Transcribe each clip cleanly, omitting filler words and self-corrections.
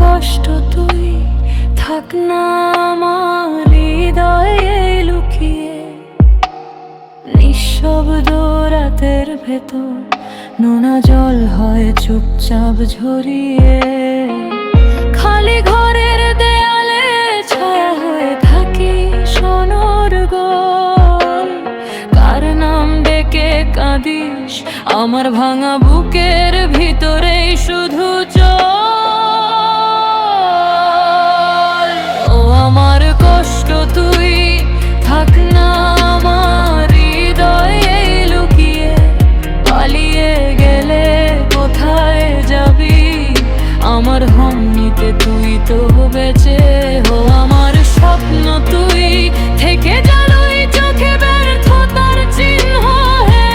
কষ্ট তুই থাক না আমার হৃদয়ে লুকিয়ে। নিঃশব্দ রাতের ভেতর নোনা জল হয় চুপচাপ ঝরিয়ে। খালি ঘরের দেয়ালে ছায়া হয়ে থাকি অনর্গল। কার নাম ডেকে কাঁদিস আমার ভাঙা বুকের ভিতরেই শুধু জল। ও আমার কষ্ট তুই থাক না আমার হৃদয়ে লুকিয়ে। পালিয়ে গেলে কোথায় যাবি আমার হোম নিতে তুই তো বেঁচে। ও আমার স্বপ্ন তুই থেকে গেলই চোখে ব্যর্থতার চিহ্ন হে।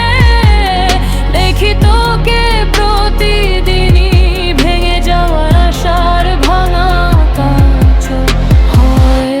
দেখি তোকে প্রতিদিনই ভেঙে যাওয়ার আশার ভাঙা কাঁচ হয়।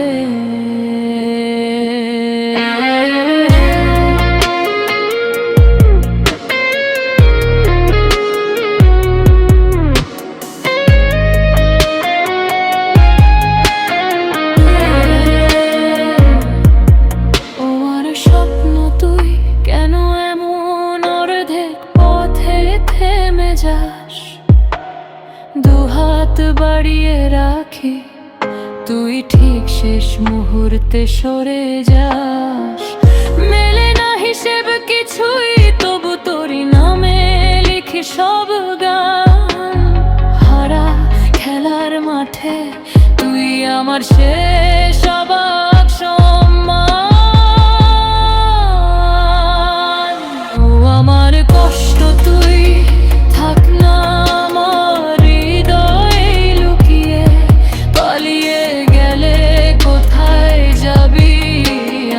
স্বপ্ন তুই কেন এমন অর্ধেক পথে থেমে যাস? দুহাত বাড়িয়ে রাখি তুই ঠিক শেষ মুহূর্তে সরে যাস। মেলে না হিসেব কিছুই তবু তোরই নামে লিখি সব গান। হারা খেলার মাঠে তুই আমার শেষ অবাক সম্মান। ও আমার কষ্ট তুই থাক না আমার হৃদয়ে লুকিয়ে। পালিয়ে গেলে কোথায় যাবি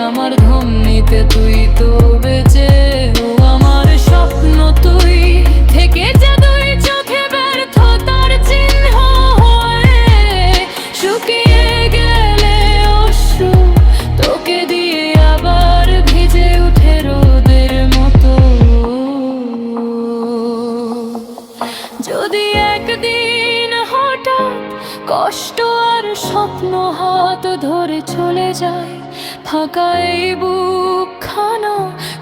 আমার ঘুম নিতে তুই তো বেঁচে। ও আমার স্বপ্ন তুই থেকে যা দুই চোখে ব্যর্থতার চিহ্ন হয়ে। শুকিয়ে গেলে অশ্রু তোকে দিয়ে আবার ভিজে উঠে রোদের মতো। যদি একদিন হঠাৎ কষ্ট আর স্বপ্ন হাত ধরে চলে যায় ফাঁকা এই বুকখানা,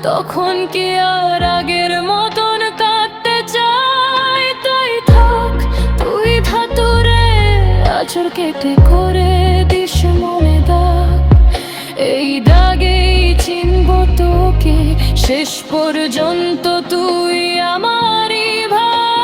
তখন কি আর আগের মতন কাঁদতে চাই? তাই থাক তুই ধাতুরে আঁচড় কেটে করে দিস মনে দাগ। এই দাগেই চিনব তোকে শেষ পর্যন্ত তুই আমারই ভাই।